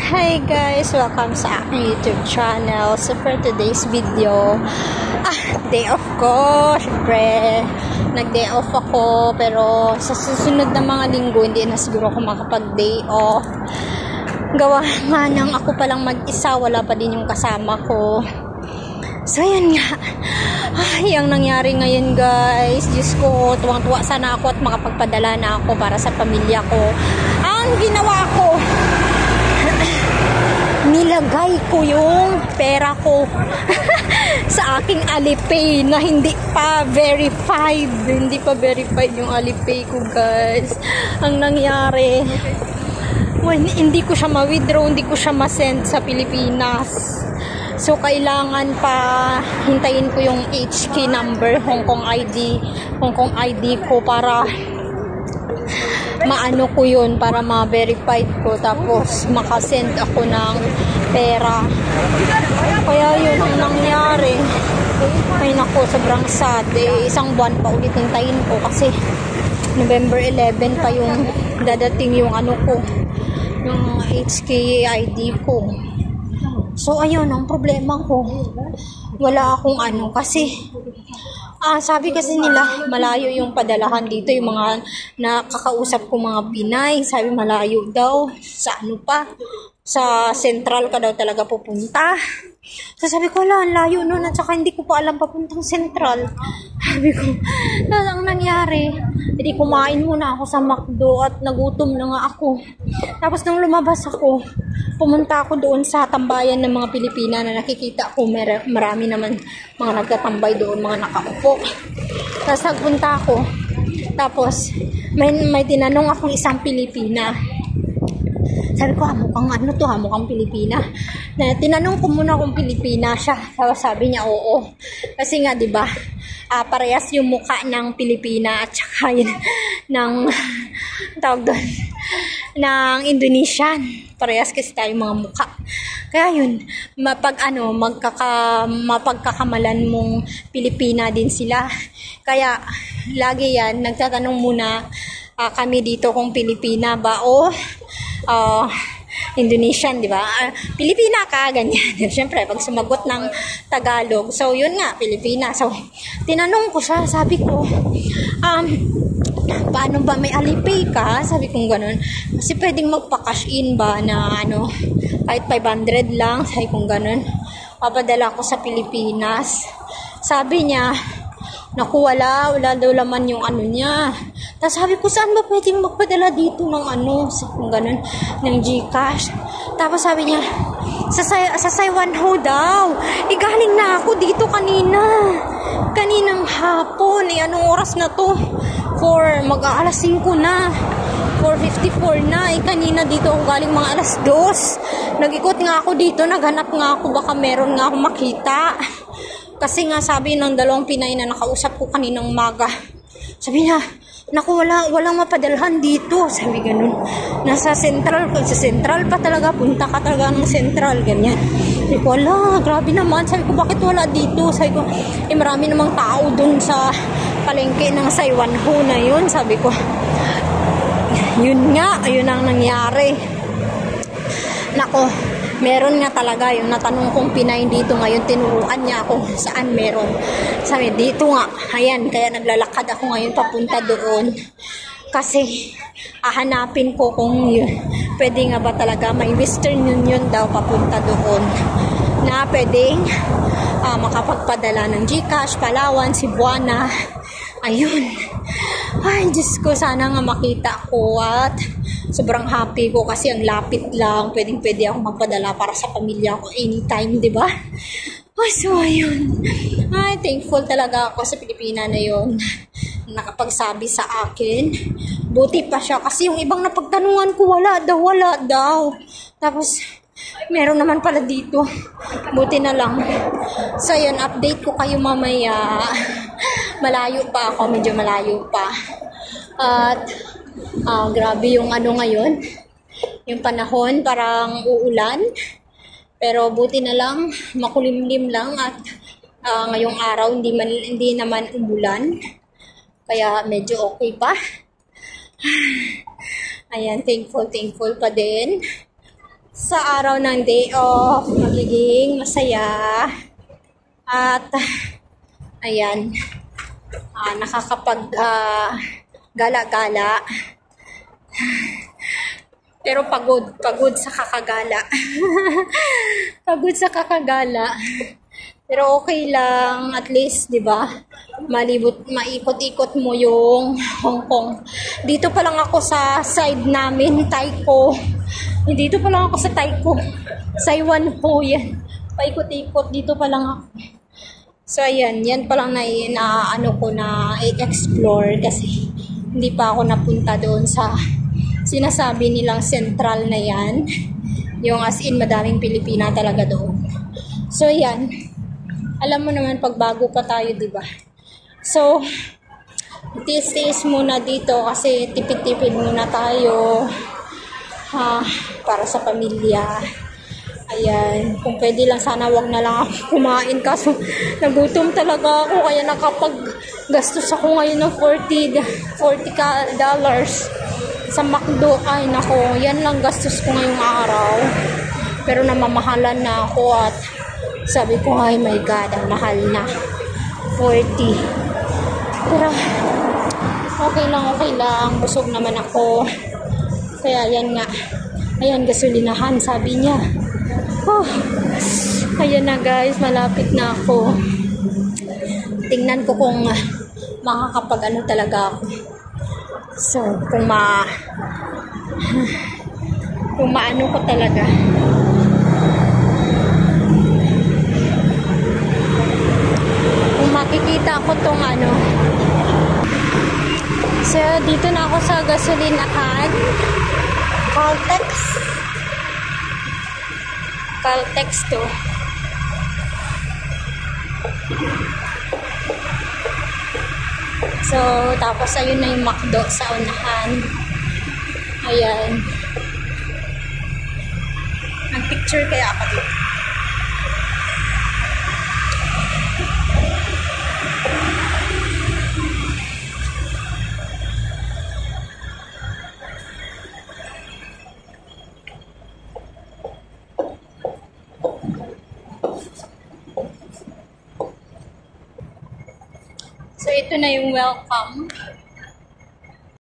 Hi guys! Welcome sa aking YouTube channel. So for today's video, day off ko. Siyempre, nag-day off ako. Pero sa susunod na mga linggo, hindi na siguro ako makapag-day off. Gawa nga nang ako palang mag-isa, wala pa din yung kasama ko. So yan nga. Yung nangyari ngayon guys. Diyos ko, tuwang-tuwa sana ako at makapagpadala na ako para sa pamilya ko. Ang ginawa ko, nilagay ko yung pera ko sa aking Alipay na hindi pa verified. Hindi pa verified yung Alipay ko guys. Ang nangyari, when hindi ko siya ma-withdraw, hindi ko siya ma-send sa Pilipinas. So, kailangan pa hintayin ko yung HK number, Hong Kong ID ko para maano ko yun, para ma-verified ko, tapos makasend ako ng pera. Kaya yun ang nangyari. Ay nako, sobrang sad. Isang buwan pa ulit hintayin ko kasi November 11 pa yung dadating yung ano ko, yung HK ID ko. So ayun ang problema ko, wala akong ano kasi sabi kasi nila malayo yung padalahan dito, yung mga nakakausap ko mga Pinay, sabi malayo daw sa ano pa, sa Central ka daw talaga pupunta. So sabi ko, wala, ang layo nun, at saka hindi ko pa alam papuntang Central. Sabi ko, ang nangyari, hindi kumain muna ako sa McDo at nagutom na nga ako. Tapos nung lumabas ako, pumunta ako doon sa tambayan ng mga Pilipina na nakikita ko, marami naman mga nagtatambay doon, mga nakaupo. Tapos nagpunta ako, tapos may tinanong akong isang Pilipina. Sabi ko, mukhang ano to, mukhang Pilipina. Na, tinanong ko muna kung Pilipina siya. Sabi niya, oo. Kasi nga, di ba, parehas yung mukha ng Pilipina at saka yun, ng, tawag doon, ng Indonesian. Parehas kasi tayong mga mukha. Kaya yun, mapagkakamalan mong Pilipina din sila. Kaya, lagi yan, nagtatanong muna kami dito kung Pilipina ba o Indonesian, di ba? Pilipina ka, ganyan. Siyempre, pag sumagot ng Tagalog, so yun nga, Pilipina. So, tinanong ko siya, sabi ko, paano ba, may Alipay ka? Sabi ko ganun. Kasi pwedeng magpa-cash in ba na ano, kahit 500 lang, sabi ko ganun. Papadala ko sa Pilipinas. Sabi niya, naku, wala daw laman yung ano niya. Tapos sabi ko, saan ba pwedeng magpadala dito ng ano, kung ganun, ng GCash. Tapos sabi niya, sa Saiwanho daw. Galing na ako dito kaninang hapon. Anong oras na to? Mag-aalas 5 na. 4:54 na. Kanina dito ako galing mga alas 2. Nag-ikot nga ako dito, naghanap nga ako, baka meron nga ako makita. Kasi nga sabi ng dalawang Pinay na nakausap ko kaninang umaga, sabi niya, naku, walang mapadalhan dito. Sabi ganun. Sa Central pa talaga, punta ka talaga ng Central, ganyan. Sabi ko, wala, grabe naman. Sabi ko, bakit wala dito? Sabi ko, marami namang tao dun sa palengke ng Saiwanho na yun. Sabi ko, yun nga, yun ang nangyari. Nako, meron nga talaga yung natanong kong Pinay dito ngayon, tinuruan niya ako saan meron. Sabi, dito nga, ayan, kaya naglalakad ako ngayon papunta doon. Kasi, hahanapin ko kung yun, pwede nga ba talaga may Western Union daw papunta doon. Na pwedeng makapagpadala ng GCash, Palawan, Cebuana. Ayun. Ay, Diyos ko, sana nga makita ko at sobrang happy ko kasi ang lapit lang. Pwede ako magpadala para sa pamilya ko anytime, di ba? Oh, so, ayun. Ay, thankful talaga ako sa Pilipina na yun. Nakapagsabi sa akin. Buti pa siya kasi yung ibang napagtanungan ko, wala daw. Tapos, meron naman pala dito. Buti na lang. So, yun, update ko kayo mamaya. Malayo pa ako, medyo malayo pa. At, grabe yung ano ngayon, yung panahon parang uulan, pero buti na lang makulimlim lang at ngayong araw hindi naman umulan, kaya medyo okay pa. Ayan, thankful pa din. sa araw ng day off, magiging masaya. At, ayan, nakakapag gala-gala. Pero pagod sa kakagala. Pagod sa kakagala. Pero okay lang, at least, 'di ba? Maikot-ikot mo yung Hong Kong. Dito pa lang ako sa side namin, Taiko. Dito pa lang ako sa Taiko. Saiwan po yan. Paikot-ikot, dito pa lang ako. So, ayan, yan pa lang na ano ko na i-explore kasi hindi pa ako napunta doon sa sinasabi nilang central na yan. Yung as in, madaming Pilipina talaga doon. So, yan. Alam mo naman, pag bago pa tayo, diba? So, tiis-tiis muna dito kasi tipid-tipid muna tayo. Para sa pamilya. Ayan. Kung pwede lang, sana wag na lang ako kumain kaso nagutom talaga ako. Kaya nakapag-gastos ako ngayon ng $40 sa McDo. Ay, nako. Yan lang gastos ko ngayong araw. Pero namamahalan na ako at sabi ko, ay my God, ang mahal na. 40. Pero, okay lang. Busog naman ako. Kaya, yan nga. Ayan, gasolinahan, sabi niya. Oh, ayan na guys, malapit na ako. Tingnan ko kung makakapag-ano talaga ako. So, kung maano ko talaga. Kung makikita ko tong ano. So, dito na ako sa gasolinahan. Caltex to. So, tapos ayun na yung McDo sa unahan. Ayan. Nag-picture kaya ako dito. So, ito na yung welcome.